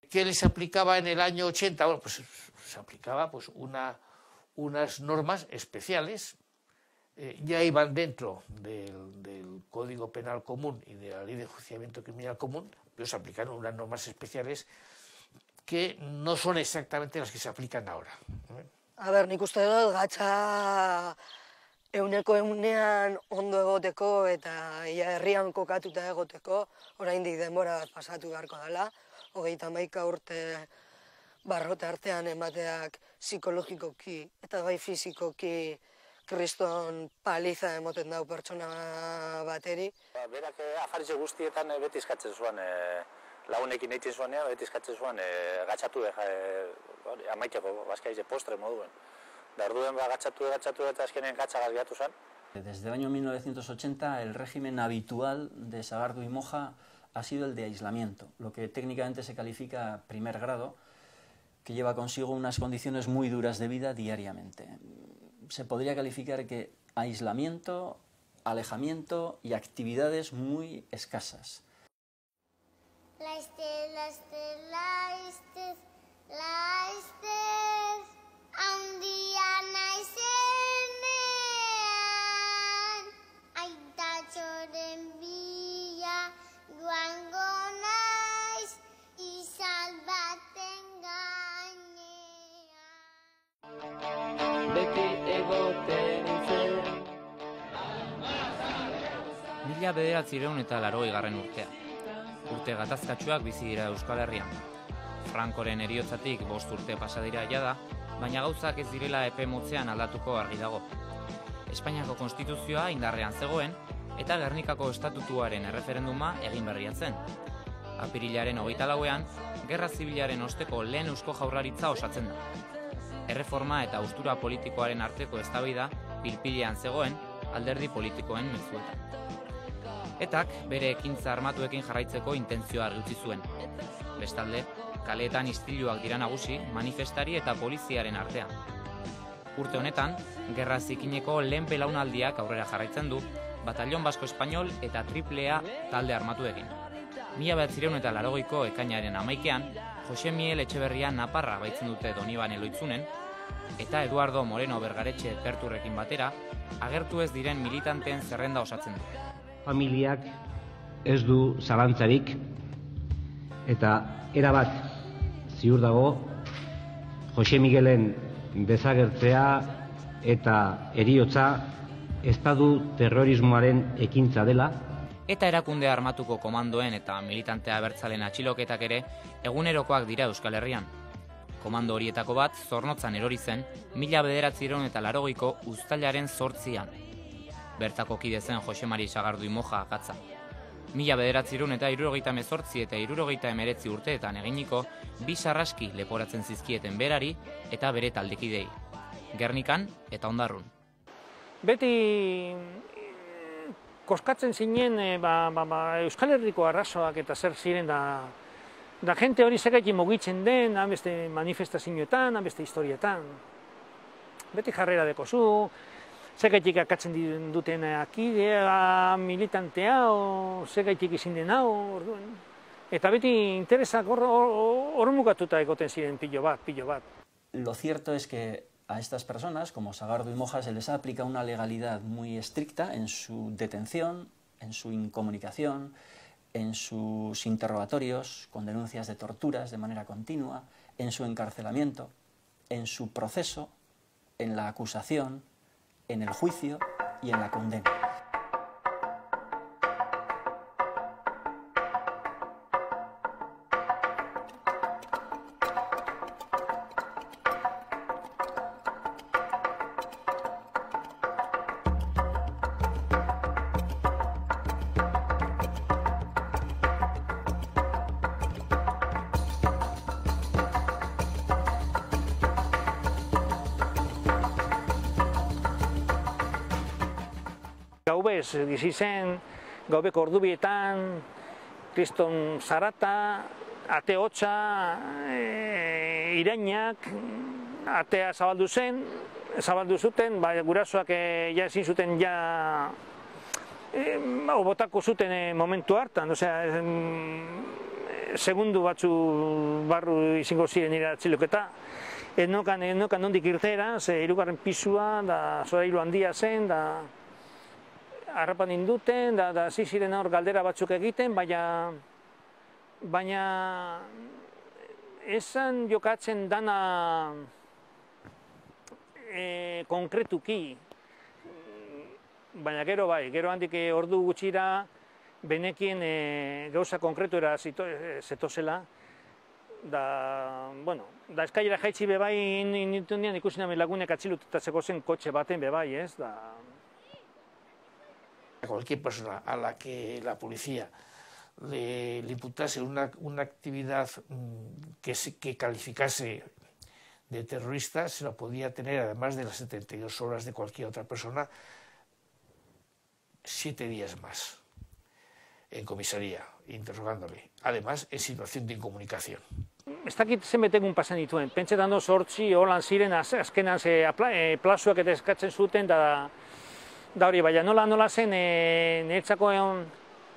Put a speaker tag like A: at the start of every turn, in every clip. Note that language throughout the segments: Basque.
A: ¿Qué les aplicaba en el año 80? Bueno, pues se aplicaba pues, unas normas especiales, ya iban dentro del Código Penal Común y de la Ley de Enjuiciamiento Criminal Común, pero se aplicaron unas normas especiales que no son exactamente las que se aplican ahora.
B: A ber, nik uste dut gatza euneko eunean ondo egoteko eta herrian kokatuta egoteko, oraindik denbora bat pasatu beharko dela, 31 urte barrote artean emateak psikologikoki eta bai fizikoki kriston paliza emoten dau pertsona bateri.
C: Berak afaritze guztietan beti eskatzen zuen, lagunekin eitzen zuenean, beti eskatzen zuen gatxatu amaiteko, bazkaize postre moduen. Da orduen gatxatu eta azkenean gatxagaz gehatu zen.
D: Desde el año 1980 el régimen habitual de Sagardu y Moja ha sido el de aislamiento, lo que técnicamente se califica primer grado, que lleva consigo unas condiciones muy duras de vida diariamente. Se podría calificar que aislamiento, alejamiento y actividades muy escasas.
E: Mila 1980 urtea. Urte gatazkatsuak bizi dira Euskal Herrian. Frankoren heriotzatik 5 urte pasa dira jada, baina gauzak ez direla epe motzean aldatuko argi dago. Espainiako konstituzioa indarrean zegoen eta Gernikako estatutuaren erreferenduma egin berria zen. Apirilaren 24ean, Gerra Zibilaren osteko lehen Eusko Jaurlaritza osatzen da. Erreforma eta haustura politikoaren arteko eztabaida pil-pilean zegoen alderdi politikoen mezuetan. Etak bere ekintza armatuekin jarraitzeko intentzioa argi utzi zuen. Bestalde, kaleetan istiluak dira nagusi manifestari eta poliziaren artean. Urte honetan, gerra zikineko lehen belaunaldiak aurrera jarraitzen du, Batallón Basko Espainol eta AAA talde armatuekin. 1980ko ekainaren 11ean, Jose Miel Etxeberria Naparra baitzen dute Donibane Loitzunen, eta Eduardo Moreno Bergaretxe Perturrekin batera, agertu ez diren militanteen zerrenda osatzen du.
F: Familiak ez du zalantzarik eta erabat ziur dago Jose Miguelen desagertzea eta heriotza estatu terrorismoaren ekintza dela.
E: Eta erakunde armatuko komandoen eta militantea abertzalen atxiloketak ere egunerokoak dira Euskal Herrian. Komando horietako bat Zornotzan erori zen 1980ko uztailaren 8ean. Bertako kide zen Jose Mari Sagardu y Moja akatza. 1978 eta 1979 urteetan eginiko 2 sarraski leporatzen zizkieten berari eta bere taldekidei. Gernikan eta Ondarrun.
G: Beti koskatzen zinen Euskal Herriko arrazoak eta zer ziren da jente hori zegaitik mugitzen den, beste manifestazioetan, beste historietan. Beti jarrera dekozu, zegaitik akatzen duten akidea, militantea, zegaitik izin den hau, eta beti interesak hor mugatuta egoten ziren pilo bat.
D: Lo cierto es que a estas personas, como Sagardu y Moja, se les ha aplicado una legalidad muy estricta en su detención, en su incomunicación, en sus interrogatorios con denuncias de torturas de manera continua, en su encarcelamiento, en su proceso, en la acusación, en el juicio y en la condena.
G: Gaubez bizi zen, gaubeko ordubietan, kriston zarata, ate hotza, irainak, atea zabaldu zuten, gurasoak ja ezin zuten botako zuten momentu hartan, segundu batzu barru izango ziren nire atxiloketa. Enokan nondik irtera, ze hirugarren pisua, da solairu handia zen, da harrapan induten, da hasi ziren hor galdera batzuk egiten, baina esan jokatzen dana konkretuki, baina gero bai, gero handik ordu gutxira benekien gauza konkretuera zetozela, da eskailera jaitsi bebai nintundian ikusi namen lagunek atxilutatzeko zen kotxe baten bebai, ez, da...
A: Cualquier persona a la que la policía le imputase una actividad que calificase de terrorista, se lo podía tener, además de las 72 horas de cualquier otra persona, 7 días más en comisaría, interrogándole. Además, en situación de incomunicación.
G: Ez dakit zenbait egun pasan dituen, pentsetan dut 8 holan ziren azkenan plazuak eta eskatzen zuten, da hori, baina nola zen niretzako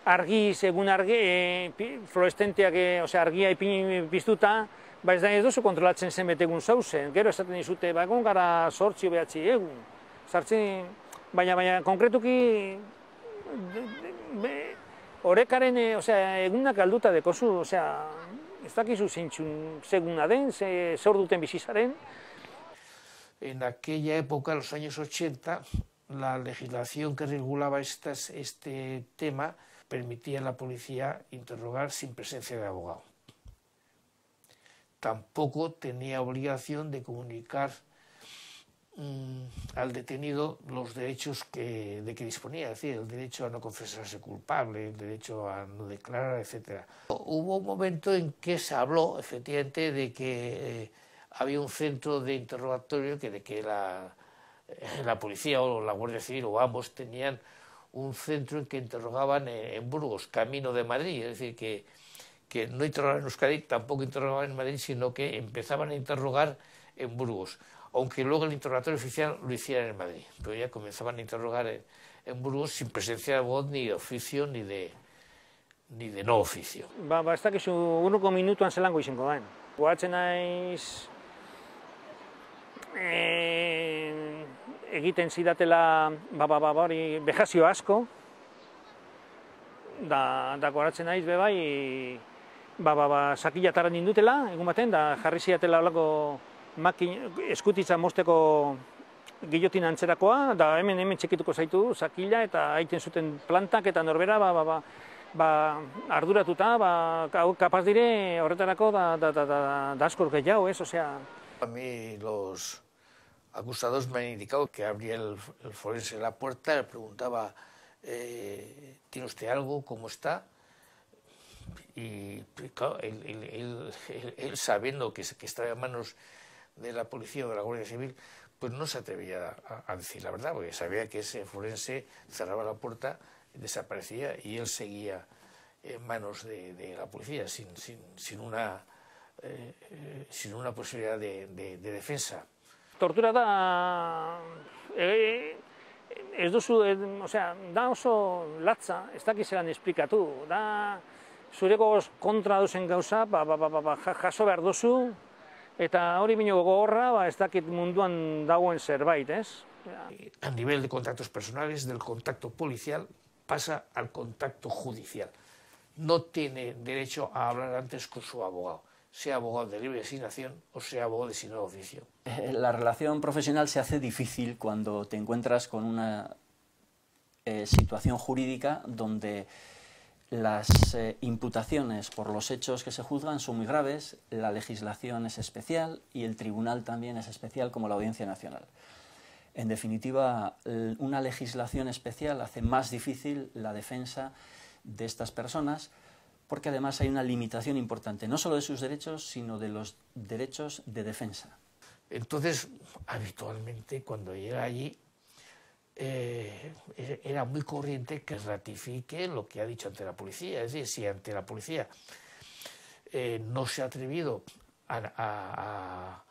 G: argi, segun argi, fluoreszenteak, argia ipini piztuta, ba ez duzu kontrolatzen zenbait egun zauzen, gero esaten dizute, ba egon gara 8 behatzi egun, sartzen, baina konkretuki orekaren egunak galduta dekozu, ez dakizu zeintxun seguna den, ze orduten bizizaren.
A: En aquella época, en los años 80, la legislación que regulaba este tema permitía a la policía interrogar sin presencia de abogado. Tampoco tenía obligación de comunicar al detenido los derechos de que disponía, es decir, el derecho a no confesarse culpable, el derecho a no declarar, etc. Hubo un momento en que se habló, efectivamente, de que había un centro de interrogatorio, de que la policía o la Guardia Civil o ambos tenían un centro en que interrogaban en Burgos, camino de Madrid, es decir, que no interrogaban en Euskadi, tampoco interrogaban en Madrid, sino que empezaban a interrogar en Burgos, aunque luego el interrogatorio oficial lo hicieran en Madrid, pero ya comenzaban a interrogar en Burgos sin presencia de voz, ni de oficio, ni de no oficio.
G: Ez dakizu urruko minutuan zelango izango den. Goatzen naiz egiten zidatela hori bejazio asko, da goratzen naiz bebai sakila nindutela, egun baten, da jarri zidatela olako eskutitza mosteko gilotin antzerakoa, da hemen txekituko zaitu sakila, eta haiten zuten plantak eta norbera arduratuta, kapaz dire horretarako da askor gehiago, ez, osea...
A: A mí los acusados me han indicado que abría el forense la puerta, le preguntaba, ¿tiene usted algo? ¿Cómo está? Y claro, él sabiendo que estaba en manos de la policía o de la Guardia Civil, pues no se atrevía a decir la verdad, porque sabía que ese forense cerraba la puerta, desaparecía y él seguía en manos de la policía sin una posibilidad de defensa.
G: Tortura da, ez duzu, da oso latza, ez dakizelan esplikatu, da zureko kontra duzen gauza, jaso behar duzu, eta hori bino gogorra, ez dakit munduan dagoen zerbait, ez?
A: A nivel de contactos personales, del contacto policial, pasa al contacto judicial. No tiene derecho a hablar antes con su abogado, sea abogado de libre designación o sea abogado designado de oficio.
D: La relación profesional se hace difícil cuando te encuentras con una situación jurídica donde las imputaciones por los hechos que se juzgan son muy graves, la legislación es especial y el tribunal también es especial, como la Audiencia Nacional. En definitiva, una legislación especial hace más difícil la defensa de estas personas, porque además hay una limitación importante, no solo de sus derechos, sino de los derechos de defensa.
A: Entonces, habitualmente, cuando llega allí, era muy corriente que ratifique lo que ha dicho ante la policía. Es decir, si ante la policía no se ha atrevido a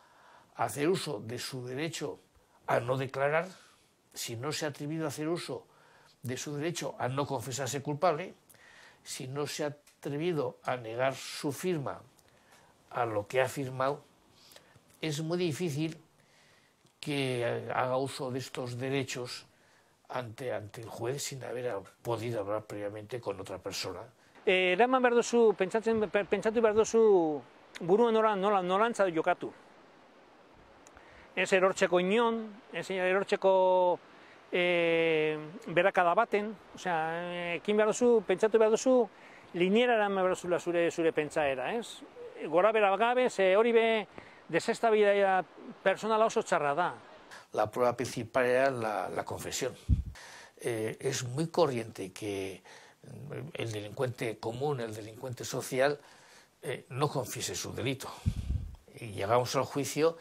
A: hacer uso de su derecho a no declarar, si no se ha atrevido a hacer uso de su derecho a no confesarse culpable, si no se ha atrevido a negar su firma a lo que ha firmado, es muy difícil que haga uso de estos derechos ante el juez sin haber podido hablar previamente con otra persona.
G: Eraman behar duzu, pentsatu behar duzu buruen nolantza jokatu. Ez erortzeko inon, ez erortzeko berakada baten, ekin behar duzu, pentsatu behar duzu, liniera eraman behar duzula zure pentsaera, ez? Gora bera gabe, ze hori be desestabilidad personal oso txarra da.
A: La prueba principal era la confesión. Es muy corriente que el delincuente común, el delincuente social, no confiese su delito. Y llegamos al juicio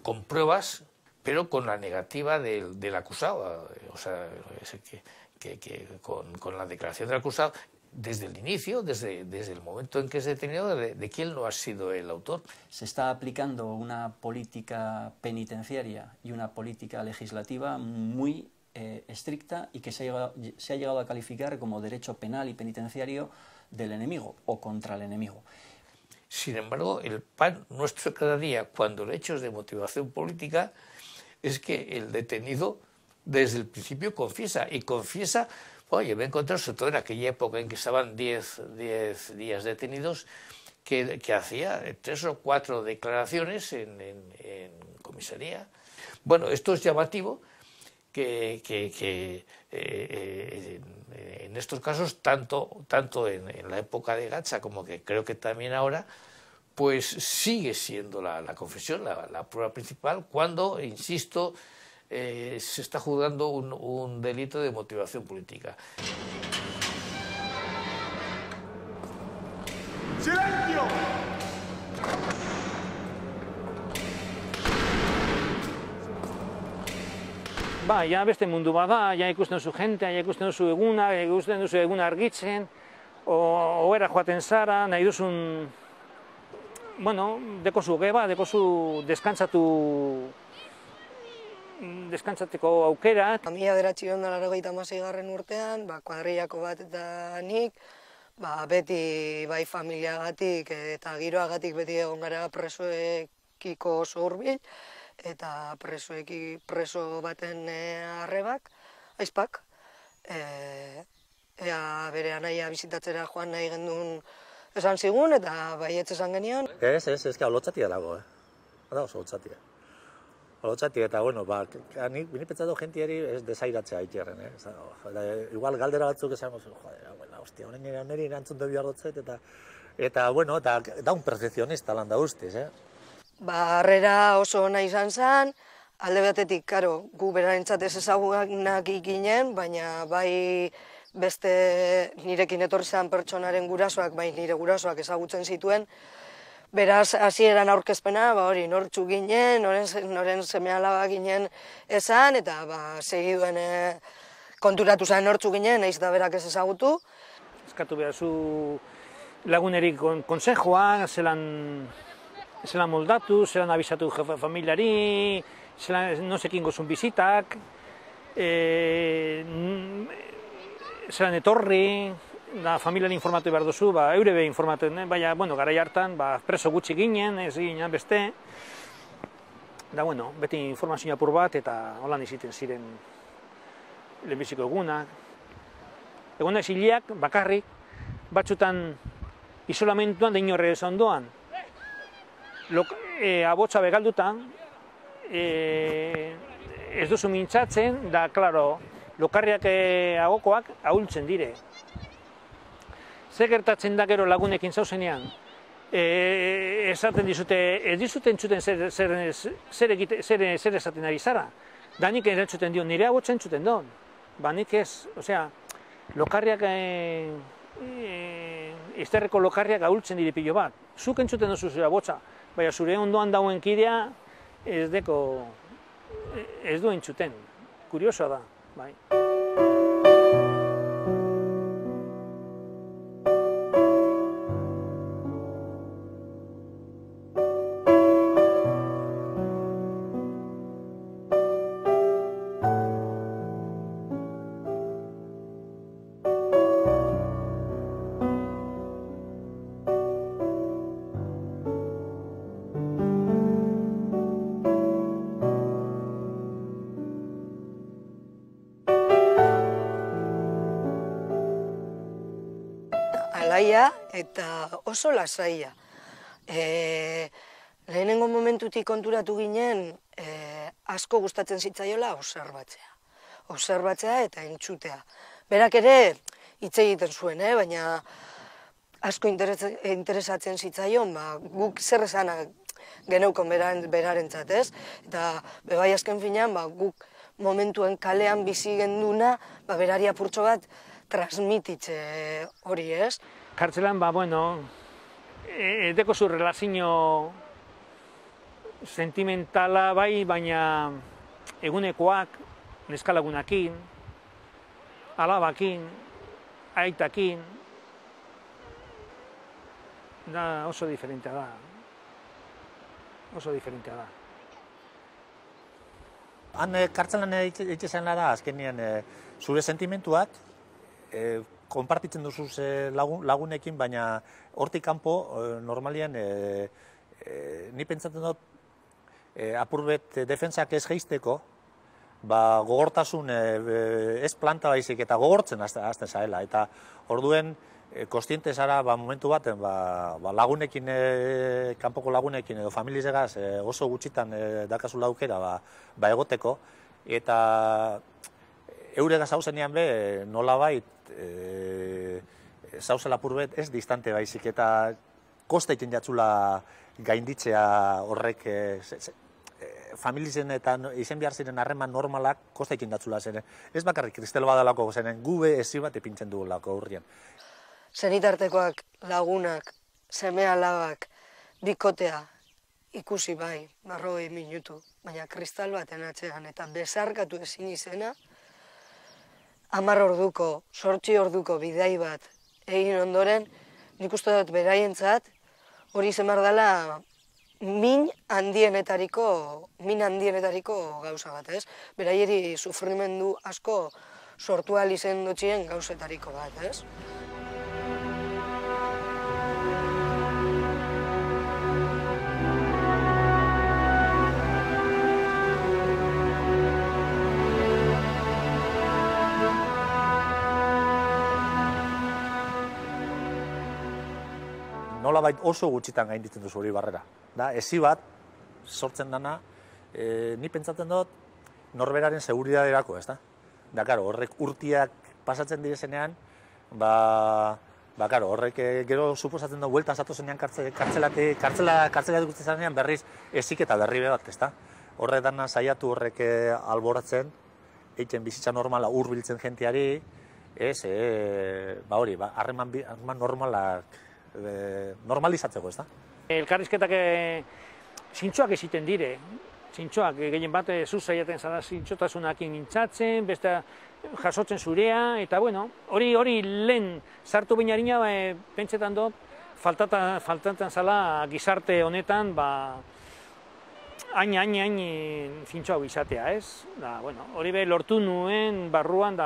A: con pruebas, pero con la negativa del acusado, o sea, con la declaración del acusado, desde el inicio, desde el momento en que es detenido, de quién no ha sido el autor.
D: Se está aplicando una política penitenciaria y una política legislativa muy estricta y que se ha llegado a calificar como derecho penal y penitenciario del enemigo o contra el enemigo.
A: Sin embargo, el pan nuestro cada día, cuando el hecho es de motivación política, es que el detenido desde el principio confiesa, y confiesa. Oye, me he encontrado, sobre todo en aquella época en que estaban 10 días detenidos, que hacía 3 o 4 declaraciones en comisaría. Bueno, esto es llamativo, que en estos casos, tanto en la época de Gacha como que creo que también ahora, pues sigue siendo la confesión la prueba principal cuando, insisto, se está juzgando un delito de motivación política.
H: ¡Silencio!
G: Ja beste mundu bada, ja ikusten duzu jentea, ja ikusten duzu eguna argitzen, ohera joaten zara, nahi duzun, dekozu geba, dekozu deskantzateko aukera.
B: 1986 urtean, kuadrillako bat eta nik, beti bai familiagatik eta giroagatik beti egon gara presoekiko oso hurbil, eta preso baten arrebak, aizpak, ea bere anaia bizitatzera joan nahi gendun esan zigun, eta baietz esan genion.
C: Ez, holotzatia dago, da oso holotzatia. Holotzatia, eta, nik pentsatu jentiari ez desairatzea itxerren, igual galdera batzuk esan, hostia, niri erantzun debi harrotzet, eta, da un perfeccionista lan da ustez,
B: Harrera oso ona izan zen, alde batetik, gu berarentzat ez ezagunak ginen, baina bai beste nirekin etorri zen pertsonaren gurasoak, bai nire gurasoak ezagutzen zituen, beraz hasieran aurkezpena, nortzu ginen, noren seme-alaba ginen esan, eta segiduen konturatu zen nortzu ginen, nahiz da berak ez ezagutu.
G: Eskatu behar zu lagunerik konsejoa, zelan moldatu, zelan abisatu familiari, nosekin gozun bizitak, zelan etorri, familiari informatu behar duzu, eure be informatu, baina, garai hartan, preso gutxi ginen, ez ginen beste, beti informazio apur bat, eta holan iziten ziren lehenbiziko egunak. Egun naiz hiliak, bakarrik, batzutan isolamentuan da inorre ez ondoan. Abotsa begaldutan, ez duzu mintzatzen, da, klaro, lokarriak agokoak ahultzen dire. Zer gertatzen da gero lagunekin zauzenean? Esaten dizute, ez dizuten entzuten zer esaten ari zara. Danik erantzuten dio, nire abotsa entzuten don. Nik ez, lokarriak, izterreko lokarriak ahultzen dire pilo bat. Zuk entzuten duzu zure abotsa, baina zure ondoan dauen kidea ez du entzuten. Kuriosoa da, bai.
B: alaia eta oso lasaia. Lehenengo momentutik konturatu ginen, asko gustatzen zitzaiola observatzea eta entzutea. Berak ere hitz egiten zuen, baina asko interesatzen zitzaion, guk zer esanak geneukon berarentzat, ez? Eta bebai azken finean, guk momentuen kalean bizi genduna, berari apurtxo bat transmititze hori, ez?
G: Kartzelan, edeko zu relazio sentimentala bai, baina egunekoak, neskalagunakin, alabakin, aitakin, oso diferentea da. Oso diferentea da.
C: Han kartzelan egiten da, azkenean zure sentimentuak konpartitzen duzu lagunekin, baina hortik kanpo normalian ni pentsatzen dut apurbet defentsak ez geizteko, gogortasun ez planta baizik eta gogortzen hasten zaela. Eta orduen kostiente zara momentu baten lagunekin, kanpoko lagunekin edo familizegaz oso gutxitan dakazula aukera egoteko. Eta eurega zauzenean be nolabait zauzela apurbet ez distante baizik eta kosteiten jatzula gainditzea horrek familizen eta izen behar ziren harreman normalak kosteiten jatzula zen. Ez bakarrik kristelo badalako zenen gube ezi bat epintzen dugulako aurrian.
B: Zenitartekoak, lagunak, seme alabak, bikotea ikusi bai, 40 minutu, baina kristal baten atzean eta bezarkatu ezin izena, 10 orduko, 8 orduko bidai bat egin ondoren, nik uste dut beraientzat, hori zemar dela min handienetariko gauza bat, ez? Beraieri sufrimendu asko sortu ahal izen dutxien gauzetariko bat, ez?
C: Nolabait oso gutxitan gainditzen duzu hori barrera. Ezi bat, sortzen dana, ni pentsatzen dut norberaren seguridaderako, ez da? Horrek urtiak pasatzen direzenean, horrek gero suposatzen du, bueltan zatozenean kartzela dugutzen zanean berriz ezik eta berri bat, ez da? Horrek dana saiatu horrek alboratzen, egiten bizitza normala hurbiltzen jenteari, harreman normalak normalizatzeko, ez da?
G: Elkarrizketak zintxoak egiten dire. Zintxoak, gehien bat, zuz zaiaten zara zintxotasunakin mintzatzen, beste jasotzen zurea, eta hori lehen sartu bainarina, pentsetan dut, faltatzen zala gizarte honetan, hain zintxoak izatea, ez? Hori lortu nuen barruan,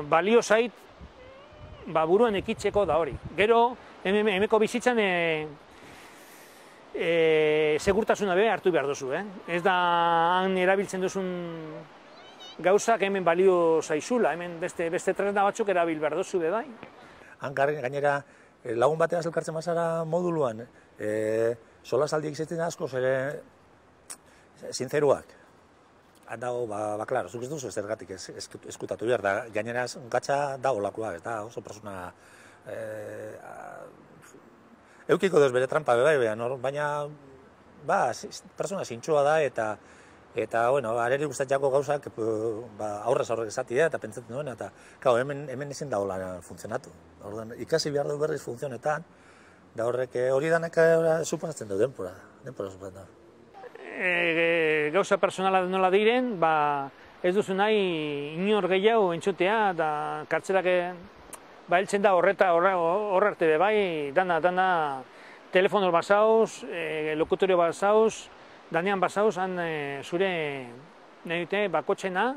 G: balio zait, buruan ekitzeko da hori. Gero, hemeko bizitzan segurtasuna be hartu behar duzu. Ez da han erabiltzen duzun gauzak hemen balio zaizula, hemen beste tresna batzuk erabil behar duzu be bai.
C: Han gainera lagun bateaz elkartzen bazara moduluan, solasaldiak izaten asko zere sinceruak. Dago, klaro, zuk ez duzu zergatik eskutatu behar, da gainera gatsa da olakoa, ez da oso persona eukiko duz bere trampa baina persona zintxua da eta areri gustatxako gauzak aurrez aurrek esatia eta pentsatzen duen, eta hemen ezin da hola funtzionatu. Ikasi behar du berriz funtzionetan, da horrek hori danak suposatzen du denpora suposatzen da.
G: Gauza personala nola diren, ez duzu nahi inor gehiago entzutea, da kartzelak heltzen da horrarte be bai, dana telefono bazauz, lokutorio bazauz, danean bazauz, han zure nahi dute bakotxena,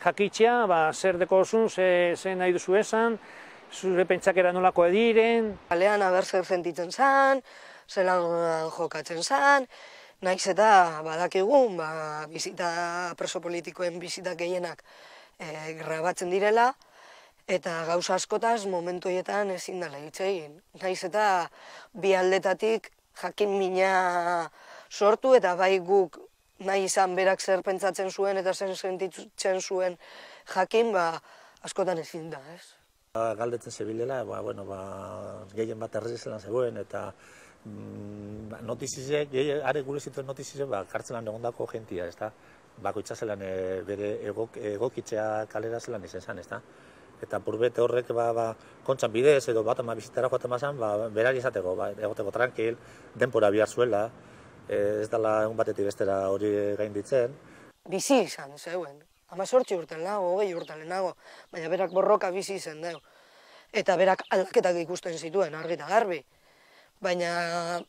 G: jakitzea, zer deko zuen, ze nahi duzu esan, zure pentsakera nolako ediren.
B: Kalean aber zer sentitzen zan, zelan jokatzen zan, nahiz eta badakigun, preso politikoen bizitak gehienak grabatzen direla, Eta gauza askotaz momentu horietan ezin dela hitz egin. Naiz eta bi aldetatik jakin mina sortu eta bai guk nahi izan berak zer pentsatzen zuen eta zer sentitzen zuen jakin, askotan ezin da, ez?
C: Galdetzen zebilela, gehien bat errezelan zegoen eta notizizek, are gure zituen notizizek, kartzelan egondako jentia, ez da? Bakoitza zelan bere egokitzea kalera zelan izan zen, ez da? Eta purbete horrek kontzan bidez edo bat ama bizitara joaten bazan, berari izateko, egoteko tranquil, denpora bihar zuela, ez dela egun batetik bestera hori gainditzen.
B: Bizi izan zeuen, 18 urte lehenago, 20 urte lehenago, baina berak borroka bizi izan deu. Eta berak aldaketak ikusten zituen, argi eta garbi. Baina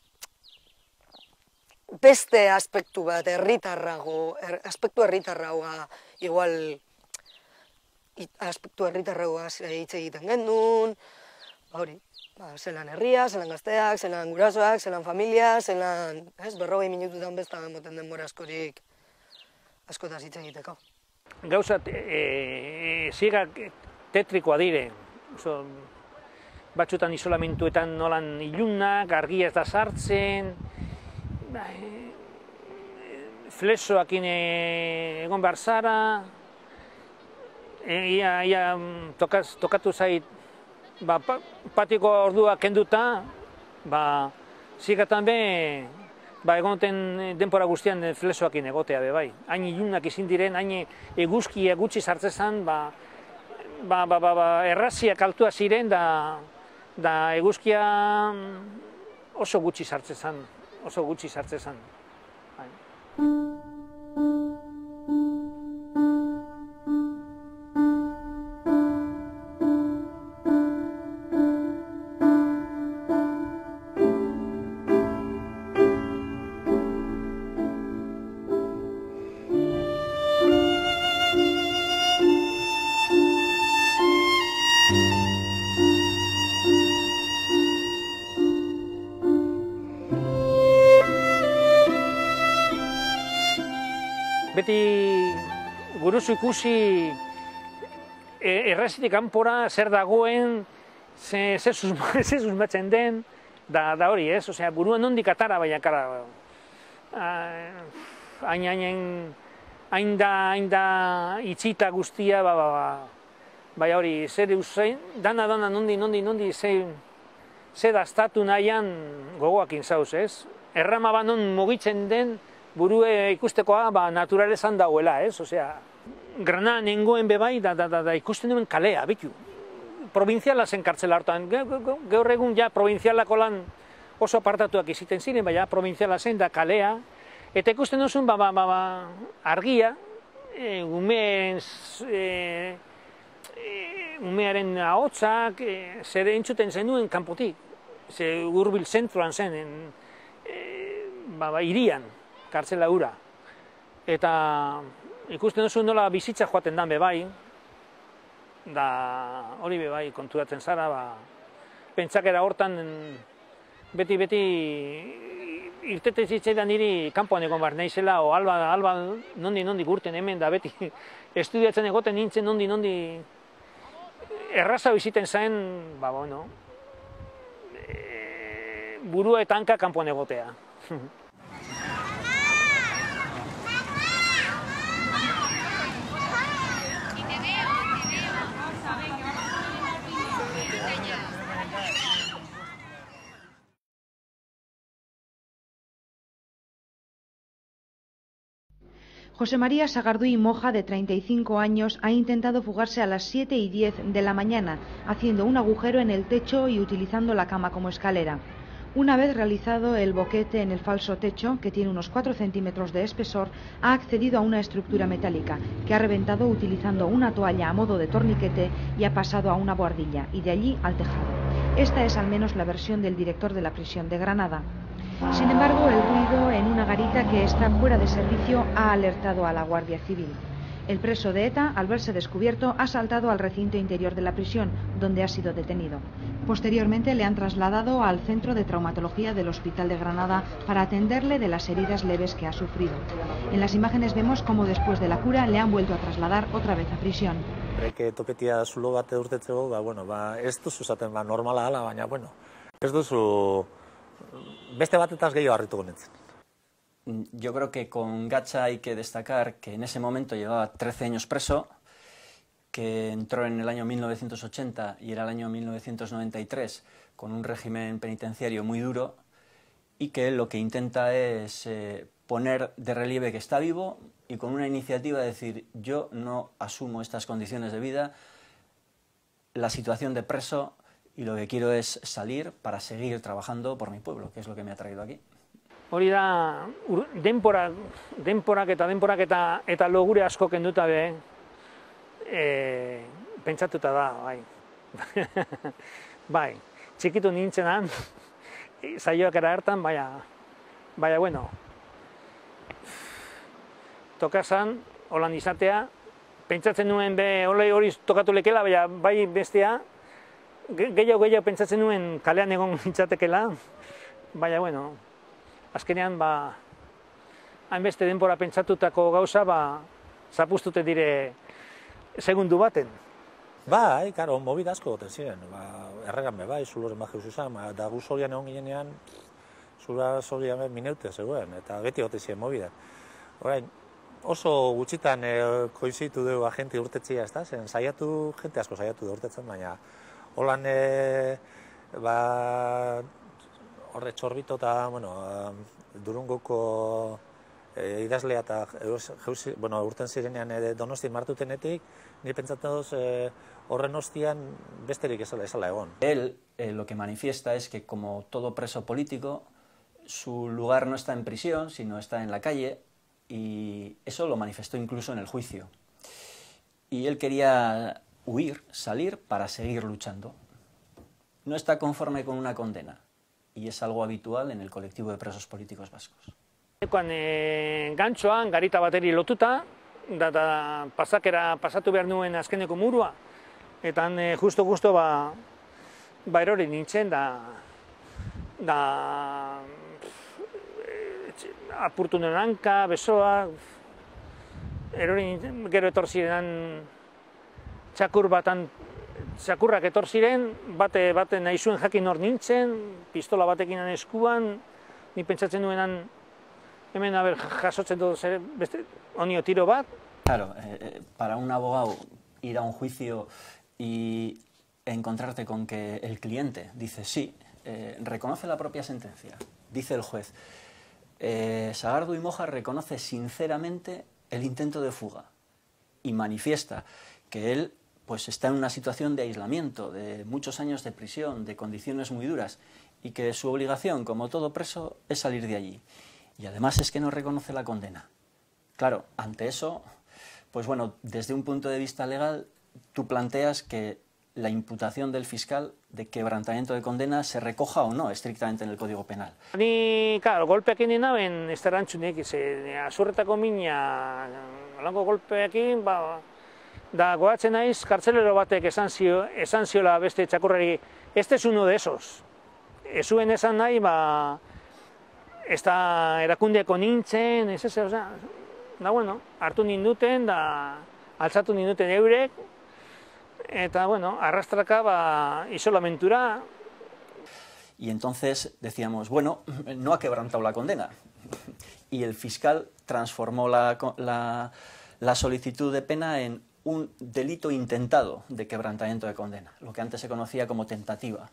B: beste aspektu bat, aspektu herritarragoa, igual aspektu herritarragoa hitz egiten gendun, hori, zelan herria, zelan gazteak, zelan gurasoak, zelan familia, zelan, 40 minututan besta moten denbora askorik askotaz hitz egiteko.
G: Gauza zigak tetrikoa dire, batzutan isolamentuetan nolan ilunak, argia ez da sartzen, flexoakin egon behar zara, ia tokatu zait patiko ordua kenduta, zigatan be, egoten denpora guztian flexoakin egotea be bai. Hain ilunak izin diren, hain eguzkia gutxi sartzezan, erraziak altua ziren, da eguzkia oso gutxi sartzezan. Beti guruzu ikusi errazitik kanpora zer dagoen, zer susmatzen den, da hori, ez? Osea, buruan nondik atara, baina kara, hain da itxita guztia, bai hori, zer usain, dana nondi, zer daztatu nahian gogoakin zauz, ez? Errama non mugitzen den, burue ikustekoa naturalezan dauela, ez? Osea, Granadan nengoen bebai, da ikusten duen kalea, bitu. Provinziala zen kartzela hartan. Gaur egun ja provinzialako lan oso apartatuak iziten ziren, baina provinziala zen da kalea. Eta ikusten duzun, argia, umearen ahotsak, zer entzuten zenuen kanpotik. Ze hurbil zentroan zen, irian. Kartzela hura. Eta ikusten duzu nola bizitza joaten dan bebai, da hori bebai konturatzen zara, pentsakera hortan beti irtete zitzaidan niri kanpoan egon behar naizela, o alba nondi gurten hemen, da beti estudiatzen egoten nintzen nondi erraza biziten zaen, burua eta hanka kanpoan egotea.
H: José María Sagardui Moja, de 35 años, ha intentado fugarse a las 7:10 de la mañana, haciendo un agujero en el techo y utilizando la cama como escalera. Una vez realizado el boquete en el falso techo, que tiene unos 4 centímetros de espesor, ha accedido a una estructura metálica, que ha reventado utilizando una toalla a modo de torniquete y ha pasado a una boardilla, y de allí al tejado. Esta es al menos la versión del director de la prisión de Granada. Sin embargo, el ruido en una garita que está fuera de servicio ha alertado a la Guardia Civil. El preso de ETA, al verse descubierto, ha saltado al recinto interior de la prisión, donde ha sido detenido. Posteriormente le han trasladado al Centro de Traumatología del Hospital de Granada para atenderle de las heridas leves que ha sufrido. En las imágenes vemos cómo después de la cura le han vuelto a trasladar otra vez a prisión.
C: Bereke topetia zulo bat urtetzeko, ez duzu zaten normala ala, baina, ez duzu beste batetaz gehiago harrituko nintzen.
D: Yo creo que con Gacha hay que destacar que en ese momento llevaba 13 años preso, que entró en el año 1980 y era el año 1993 con un régimen penitenciario muy duro y que lo que intenta es poner de relieve que está vivo y con una iniciativa de decir yo no asumo estas condiciones de vida, la situación de preso y lo que quiero es salir para seguir trabajando por mi pueblo, que es lo que me ha traído aquí.
G: Hori da, denporak eta logure asko kenduta be, pentsatuta da, bai. Bai, txikitu nintzenan, saioak era hartan, baina, bueno, tokazan, holan izatea, pentsatzen nuen be, hori tokatu lekela, baina bai bestea, gehiago pentsatzen nuen kalean egon nintzatekela, baina, bueno, azkenean, hainbeste denbora pentsatutako gauza, zapuztute dire segundu baten.
C: Bai, karo, movida asko goten ziren. Erregan be, bai, zuloren bajeu zuzan, da gu zorian egon ginean, zura zorian mineute zegoen, eta beti goten ziren movida. Orain, oso gutxitan koizitu dugu agente urtetzia, ez da? Zen saiatu, jente asko saiatu da urtetzen, baina holan, horre txorbito eta, Durungoko idazlea eta urten zirenean Donostin martutenetik, ni pentsatzen duz horren ostian besterik ezala egon.
D: Él lo que manifiesta es que como todo preso político, su lugar no está en prisión, sino está en la calle, y eso lo manifestó incluso en el juicio. Y él quería huir, salir para seguir luchando. No está conforme con una condena. Y es algo habitual en el colectivo de presos políticos vascos.
G: Gantxoan, garita bateri lotuta, da pasakera pasatu behar nuen azkeneko murua, eta justo erori nintzen, da apurtu nuen hanka, besoa, erori nintzen, gero etorzirenan txakurrak etorziren, bate nahi zuen jakin hor nintzen, pistola batekin eskuan, ni pentsatzen nuenan hemen jasotzen dut beste onio tiro bat.
D: Claro, para un abogado ir a un juicio y encontrarte con que el cliente dice sí, reconoce la propia sentencia, dice el juez, Sagardu y Moja reconoce sinceramente el intento de fuga y manifiesta que él pues está en una situación de aislamiento, de muchos años de prisión, de condiciones muy duras, y que su obligación, como todo preso, es salir de allí. Y además es que no reconoce la condena. Claro, ante eso, pues bueno, desde un punto de vista legal, tú planteas que la imputación del fiscal de quebrantamiento de condena se recoja o no estrictamente en el Código Penal.
G: Ni, claro, golpeak egin naben, ez da erantzunik, azurretako mina, holango golpeekin, da goatzen naiz, kartzelero batek esan ziola beste txakurrari, este es uno de esos. Ez zuen esan nahi, ez da erakundeako nintzen, da bueno, hartu ninduten, da altzatu ninduten eurek, eta bueno, arrastraka isolamentura.
D: Y entonces decíamos, bueno, no ha quebrantado la condena. Y el fiscal transformó la solicitud de pena en un delito intentado de quebrantamiento de condena, lo que antes se conocía como tentativa.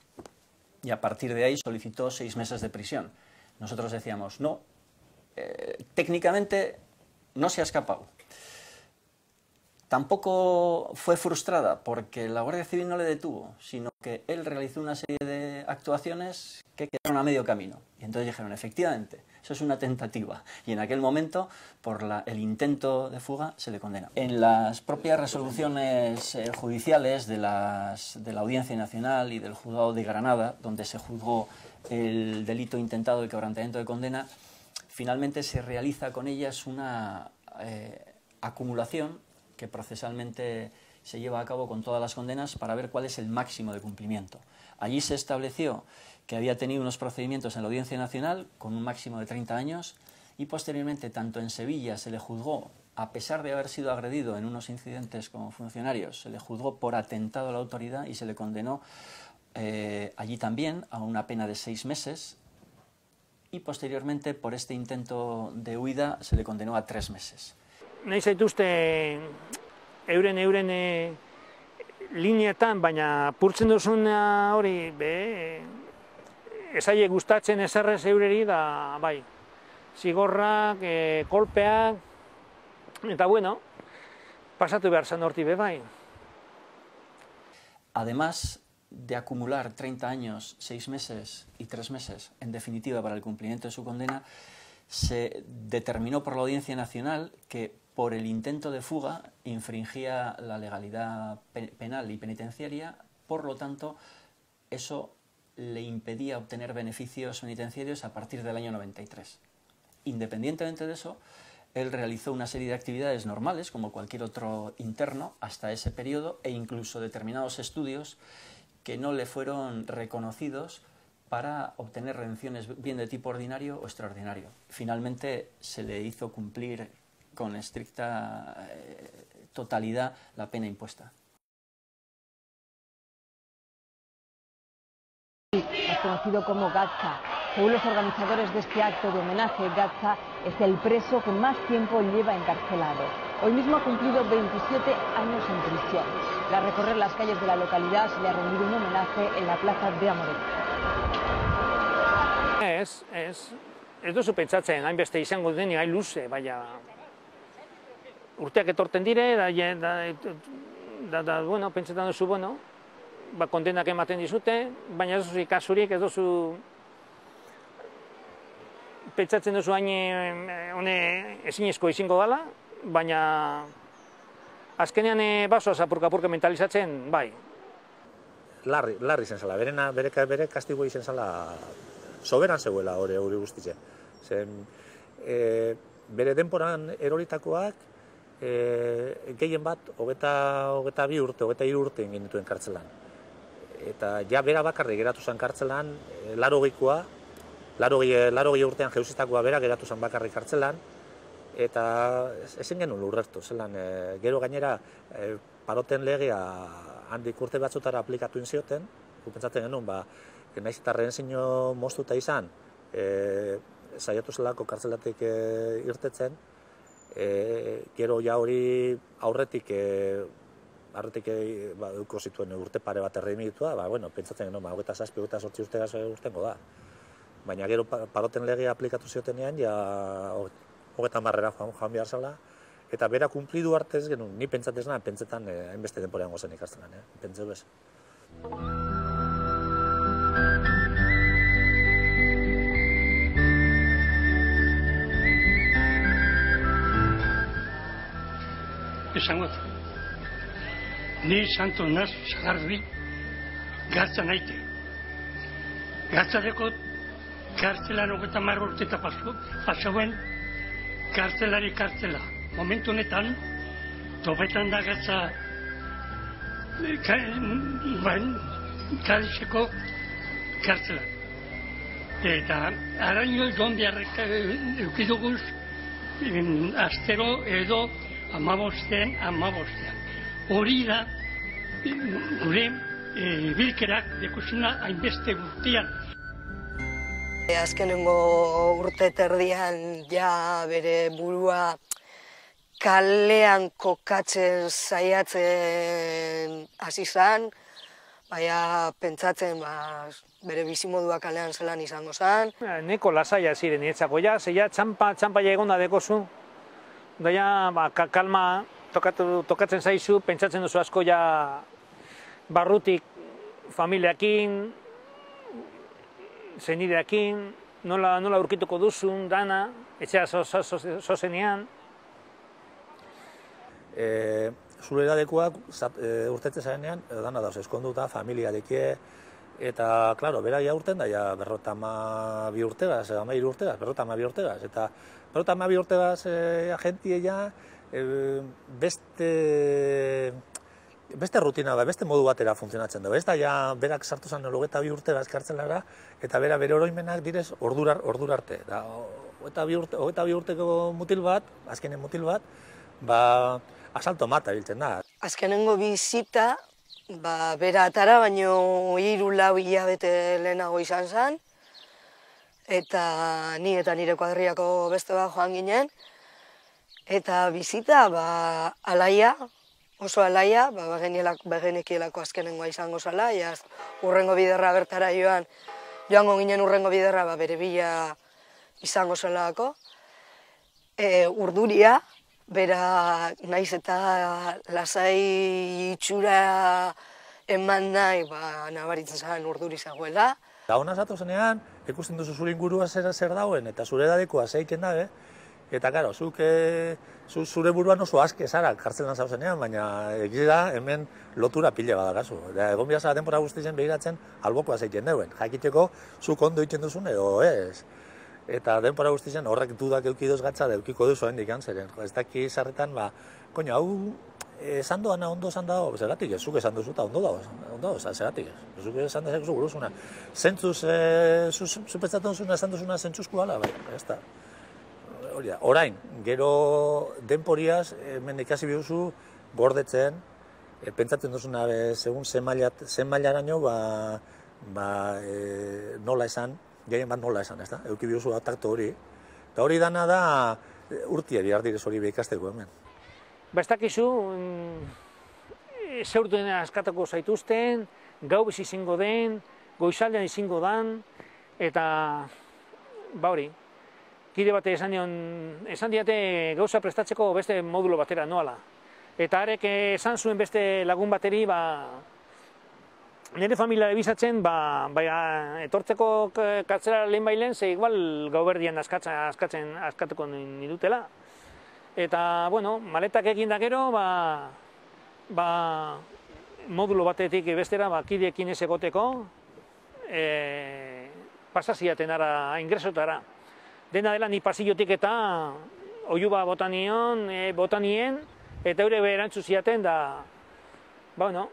D: Y a partir de ahí solicitó 6 meses de prisión. Nosotros decíamos, no, técnicamente no se ha escapado. Tampoco fue frustrada porque la Guardia Civil no le detuvo, sino que él realizó una serie de actuaciones que quedaron a medio camino. Y entonces dijeron, efectivamente, eso es una tentativa. Y en aquel momento, por el intento de fuga, se le condena. En las propias resoluciones judiciales de la Audiencia Nacional y del Juzgado de Granada, donde se juzgó el delito intentado de quebrantamiento de condena, finalmente se realiza con ellas una acumulación que procesalmente se lleva a cabo con todas las condenas para ver cuál es el máximo de cumplimiento. Allí se estableció que había tenido unos procedimientos en la Audiencia Nacional con un máximo de 30 años y posteriormente tanto en Sevilla se le juzgó, a pesar de haber sido agredido en unos incidentes como funcionarios, se le juzgó por atentado a la autoridad y se le condenó allí también a una pena de 6 meses y posteriormente por este intento de huida se le condenó a 3 meses.
G: Nahi zaituzte euren lineetan, baina purtzen duzuna hori, esaile gustatzen ezerrez eureri da, bai, zigorrak, kolpeak, eta bueno, pasatu behar zan horti bai.
D: Además de acumular 30 años, 6 meses y 3 meses, en definitiva para el cumplimiento de su condena, se determinó por la Audiencia Nacional que por el intento de fuga infringía la legalidad penal y penitenciaria, por lo tanto, eso le impedía obtener beneficios penitenciarios a partir del año 93. Independientemente de eso, él realizó una serie de actividades normales, como cualquier otro interno, hasta ese periodo, e incluso determinados estudios que no le fueron reconocidos para obtener redenciones bien de tipo ordinario o extraordinario. Finalmente se le hizo cumplir con estricta totalidad la pena impuesta.
I: Más conocido como Gatza. Según los organizadores de este acto de homenaje, Gatza es el preso que más tiempo lleva encarcelado. Hoy mismo ha cumplido 27 años en prisión. Tras recorrer las calles de la localidad se le ha rendido un homenaje en la plaza de Amorebieta.
G: Ez duzu pentsatzen, hainbeste izango deni hain luze, baina urteak etorten dire, bueno, pentsetan duzu, bueno, kondenak ematen dizute, baina ez duzu ikasurik, ez duzu pentsatzen duzu hain ezinezko izango dela, baina azkenean basoaz apurka-apurka mentalizatzen, bai.
C: Larri zen zela, bere kastigo izen zela soberan zegoela hori guztitzen. Bere denporan eroritakoak gehien bat, 22 urte, 23 urte egin dituen kartzelan. Eta ja bera bakarrik geratu zen kartzelan, 80 urtean jeuzistakoa bera geratu zen bakarrik kartzelan, eta ezin genuen lurrertu, zelan, gero gainera paroten legea handik urte batzutara aplikatu inzioten, pentsatzen genuen, nahiz eta rehentzino moztuta izan, saiatu zelako kartzelatik irtetzen, gero ja hori aurretik euko zituen urte pare bat erremitua, pentsatzen genuen, 27-28 urtengo da. Baina gero paroten legea aplikatu ziotenean, ja 30 joan behar zela, eta bera kumplidu arte ez genuen, ni pentsatez nahi, pentsetan hainbeste denporean gozen ikastenan, pentseu ez.
J: Esangot, ni santo naz Sagardui Gatza naite. Gatzareko kartzelan 30 urte eta pasauen kartzelari kartzela. Momentu honetan, topetan da Gatza Kadizeko kartzela. Eta araño joan beharrek eukiduguz astero edo 15. Hori da gure bilkerak dekusuna hainbeste guztian.
B: Azkenengo urte terdian ja bere burua kalean kokatzen saiatzen hasi zen, baina pentsatzen bere bizimodua kalean zelan izango zen.
G: Neko lasaia ziren nietzako, zeia txampa egonda dekozu, daia kalma tokatzen zaizu, pentsatzen duzu asko ja barrutik familiakin, zenideakin, nola aurkituko duzun, dana, etxea zozenean.
C: Zure edadekoak urtetze zarenean, dana dauz, eskonduta, familiarekie, eta, klaro, bera ja urten da, ja 52 urtegaz, 13 urtegaz, 52 urtegaz, eta 52 urtegaz agentie ja beste beste rutina, beste modu batera funtzionatzen du. Ez da, ja, berak sartu zen 22 urte kartzelara, eta bere oroimenak direz ordura arte. 22 urteko mutil bat, azkenen mutil bat, asalto mata biltzen da.
B: Azkenengo bizita, bera atara, baino 3-4 hilabete lehenago izan zen, eta ni eta nire kuadriako beste bat joan ginen, eta bizita, alaia, oso alaia, bagenekielako azkenengoa izango zala, urrengo biderra bertara joango ginen urrengo biderra bere bila izango zelako. Urduria, bera naiz eta lasai itxura eman nahi, nabaritzen zaren urduri zegoela.
C: Hona zatu zenean, ikusten duzu zure ingurua zer dauen, eta zure edadekoa zeiken dabe, eta karo, zure buruan oso aske zara kartzelan zauzenean, baina egia hemen lotura pile badakazu. Egon bihazara denbora guztien behiratzen albokoa zeiken deuen, jakiteko zuk ondo egiten duzun edo ez. Eta denbora guztien horrek dudak eukidoz gatza da eukiko duzu hendik antzeren. Ez daki zarretan, koño, hau esan doana ondo esan dago, zeratik ez, zuk esan duzu eta ondo dago, zeratik ez. Zuk esan dezakezu buruzuna. Zentzuz, zupetzatu duzuna, esan duzuna zentzuzko ala, ez da. Orain, gero denporiaz, hemen ikasi bihuzu gordetzen, pentsatzen duzuna, segun zen mailaraino, nola esan, gehien bat nola esan, ez da? Euki bihuzu takto hori. Eta hori dana da, urtieri ardirez hori behikasteko hemen.
G: Ez dakizu, zeurten askatako zaituzten, gau bizi izango den, goizaldean izango dan, eta hori. Kide bate esan diate gauza prestatzeko beste modulo batera noala. Eta arek esan zuen beste lagun bateri, nire familia ebizatzen, etortzeko kartzela lehen bailen, ze igual gauberdian askatuko nidutela. Eta, bueno, maletak egin da gero, modulo batetik bestera, kideekin ez egoteko, pasaziaten ara, ingresotara. Dena dela ni pasillotik eta oiuba botanien, eta eure berantzu ziaten da, bueno.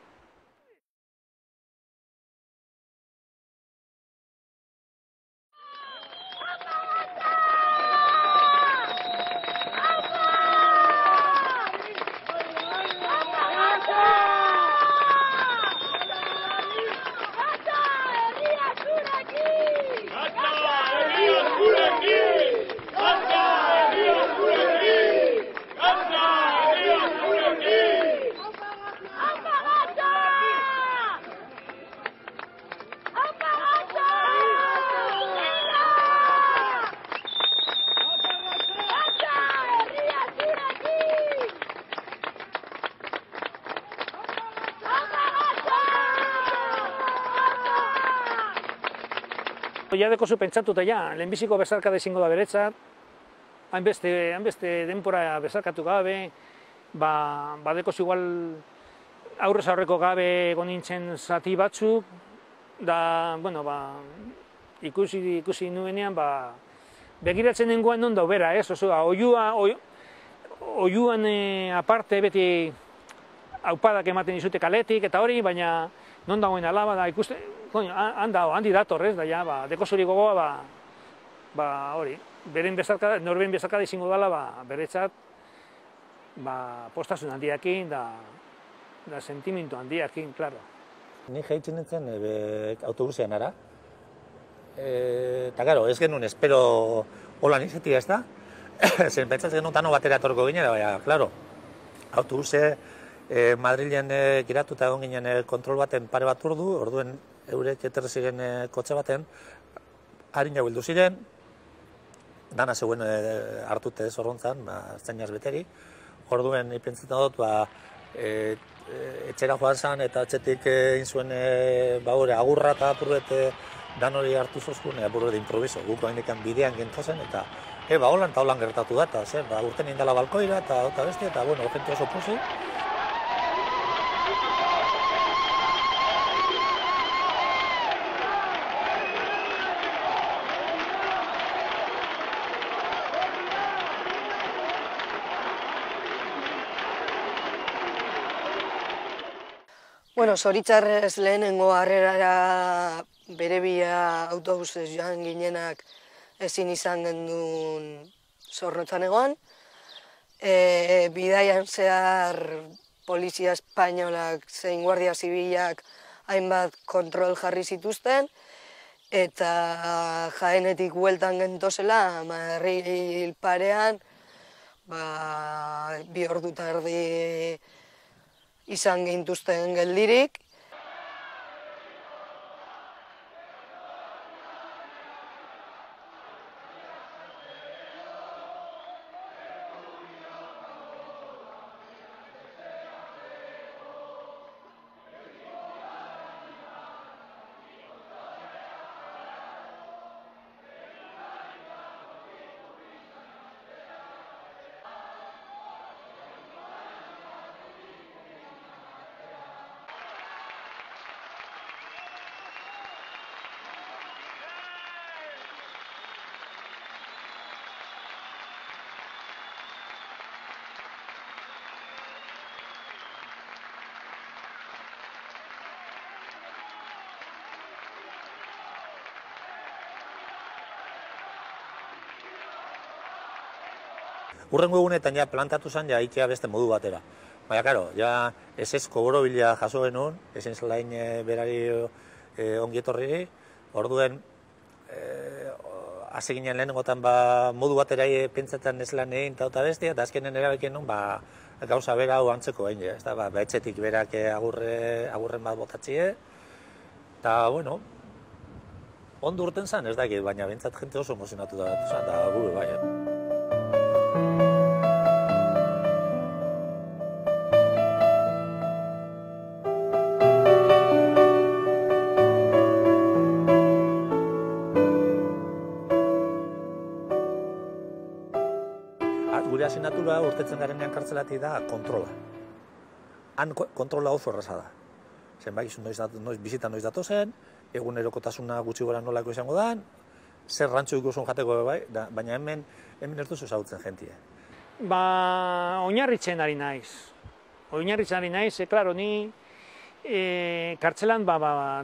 G: Ja dekozu pentsatuta lehenbiziko bezarkada izango da beretzat, hainbeste denpora bezarkatu gabe, badekozu igual aurrez aurreko gabe gonintzen zati batzuk, da, bueno, ikusi nuenean, begiratzen nengoan non da bera, ez? Oiuan aparte beti aupadak ematen dizute kaletik eta hori, baina non dagoen alaba da ikuste, handi dator, ez, da, dekozuri gogoa, hori, norberen bezarkada izango dela, beretzat, postasun handiakin, da sentimentu handiakin, klaro.
C: Ni jaitzen nintzen autobusean ara, eta, gero, ez genuen espero holan izatea, ez da? Zen pentsatzen genuen tano batera etorko ginen, baina, klaro, autobuse Madrilen giratuta egon ginen kontrol baten pare bat orduen eurek eterri ziren kotxe baten, harin jau bildu ziren, dana zegoen hartute zorrontzan, zainaz beteri, orduen ipentzetan dut, etxera joan zen eta etxetik egin zuen agurra eta apurret dan hori hartu zozkun, apurret improviso, guk haindikan bidean gentozen, eta holan gertatu da, eta urten indala balkoira eta beste, eta bueno, jente oso pusi.
B: Bueno, zoritzarrez lehenengo harrerara bere bia autobusez joan ginenak ezin izan gendun Zornotzan egon. Bidaian zehar polizia espainolak zein guardia zibilak hainbat kontrol jarri zituzten, eta Jaenetik bueltan gentozela, Madril parean, 2 ordu eta erdi izan gintuzten geldirik.
C: Urrengo egunetan ja plantatu zen ja itea beste modu batera. Baina, karo, ja esezko borobila jaso genuen, ezin zelain berari ongietorriri, orduen hasi ginen lehenengotan modu batera pentsetan ez lan egin eta bestia, eta azkenen erabekin nun gauza bera hau antzeko egin, etxetik berak agurren bat botatzie, eta, bueno, ondo urten zen ez dakit, baina bintzat jente oso emozionatu da zen, eta gure bai. Gure asignatura urtetzen garenean kartzelatik da kontrola. Han kontrola oso erraza da. Zenbakizu bizita noiz datozen, egunerokotasuna gutxi gora nolako izango da, zer rantxo ikusun jateko bai, baina hemen ez duzu ezagutzen jentie.
G: Oinarritzen ari naiz. Klaro, ni kartzelan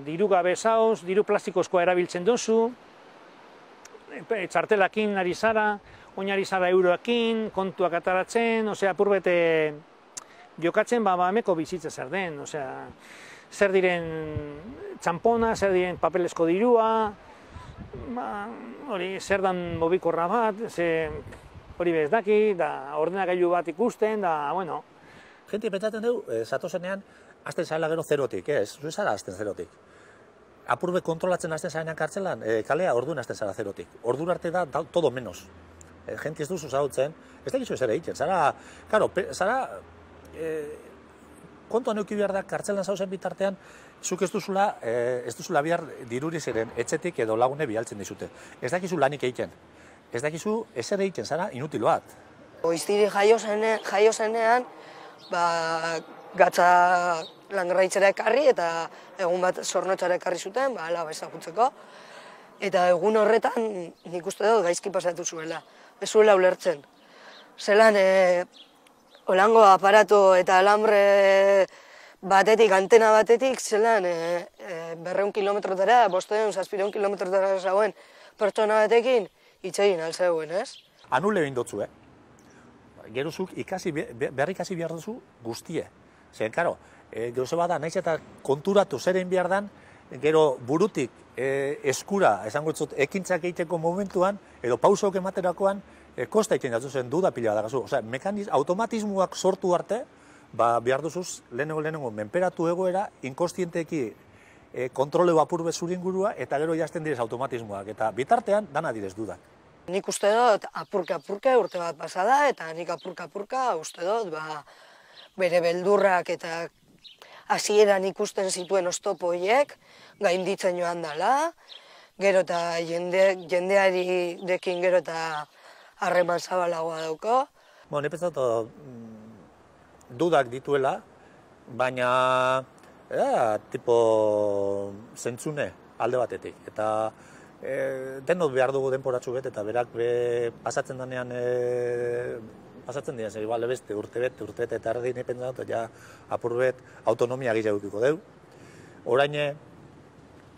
G: diru gabe zauz, diru plastikozkoa erabiltzen duzu, txartelakin ari zara, oinari zara euroakin, kontuak ataratzen, apurbete jokatzen emeko bizitza zer den, zer diren txampona, zer diren papelezko dirua, zer dan mobikorra bat, hori bez daki, da ordenagailu bat ikusten, da, bueno.
C: Gente pentsatzen dugu, zatozenean, azten zaila gero zerotik, zuen zara azten zerotik. Apurbe kontrolatzen azten zarenean kartzelan, kalea orduan azten zara zerotik. Orduan arte da todo menos. Gente ez duzu zautzen, ez dakizu ez ere egiten, kontuan euki behar da kartzelan zauzen bitartean, zuk ez duzula bihar diruri ziren etxetik edo lagune bialtzen dizute. Ez dakizu lanik egiten, ez dakizu ez ere egiten, zara inutil bat.
B: Goiztiri jaio zenean, gatza langraitzera ekarri eta egun bat Zornotzara ekarri zuten, alaba ezagutzeko. Eta egun horretan nik uste dut gaizki pasatu zuela. Ez zuela ulertzen. Zelan, olango aparato eta alambre batetik, antena batetik, zelan 200 kilometrotara, 500 kilometrotara zauen pertsona batekin itxegin altzeuen, ez?
C: Anule egin dotzu, Gerozuk behar ikasi behar duzu guztie. Zer, karo, gauze bada, naiz eta konturatu zer egin behar dan, gero burutik eskura, esango dut, ekintzak egiteko momentuan, edo pausok ematerakoan, kosta egiten datu zen duda pila da gazu. Osea, automatismoak sortu arte, behar duzuz, lehenengo menperatu egoera, inkostienteki kontroleo apurbe zure ingurua, eta gero jazten direz automatismoak, eta bitartean dana direz dudak.
B: Nik uste dut apurka urte bat pasada, eta nik apurka uste dut bere beldurrak eta hasieran ikusten zituen oztopo horiek, gainditzen joan dela, gero eta jendeari dekin gero eta harreman zabalagoa dauko.
C: Nik pentsatu dudak dituela, baina tipo zentzune alde batetik. Eta denok behar dugu denporatxu bet, eta berak pasatzen denean pasatzen dira, igual beste urtebet eta erdi ni pentsa dut, ja apurbet autonomia gehiago edukiko deu. Orain,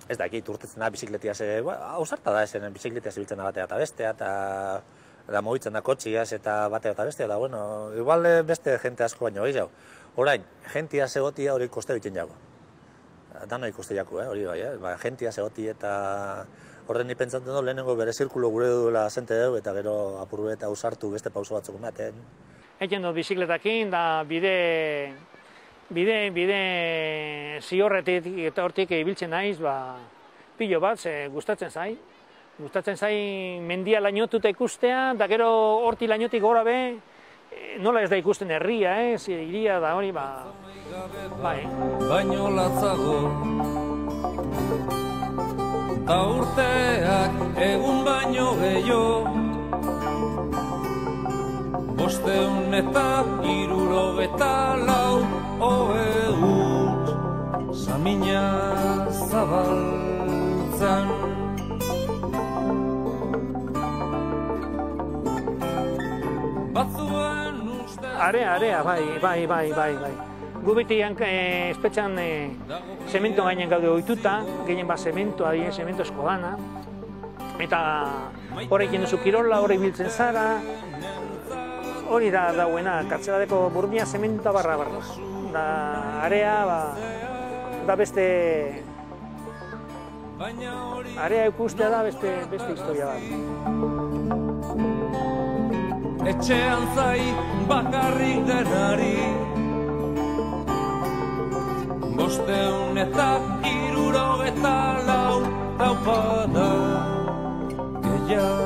C: ez dakit, urtetzen da bizikletiaz, ausarta da esen bizikletiaz ibiltzen da batea eta bestea, eta mugitzen da kotxiaz eta batea eta bestea, da, bueno, igual beste jente asko baino gehiago. Orain, jentia egotia hori koste egiten jago. Dano ikuste jaku, hori bai, jentia egoti eta horren ni pentsatzen dut lehenengo bere zirkulo gure duela zente dugu eta gero apurbe eta ausartu beste pauso batzuk ematen.
G: Eken dut bizikletakin da bide ziorretik eta hortik ibiltzen naiz, pilo bat, gustatzen zai. Gustatzen zai mendia lainotuta ikustea, da gero horti lainotik gora be, nola ez da ikusten herria, iria da hori, bai.
K: Baino latzago, ta urteak egun baino gehiago, 574 oheuts, samina zabaltzan.
G: Area, bai. Gu beti espetxan zemento gainen gaude ohituta, gehien bat zementoa, zemento esko gana, eta horrekin duzu kirola, horrek biltzen zara, hori da dauena, kartzeladeko burmia zementa barra. Da area, da beste... Area ikustea da beste historia bat.
K: Etxean zai bakarrik denari, 574 taupada gehiago.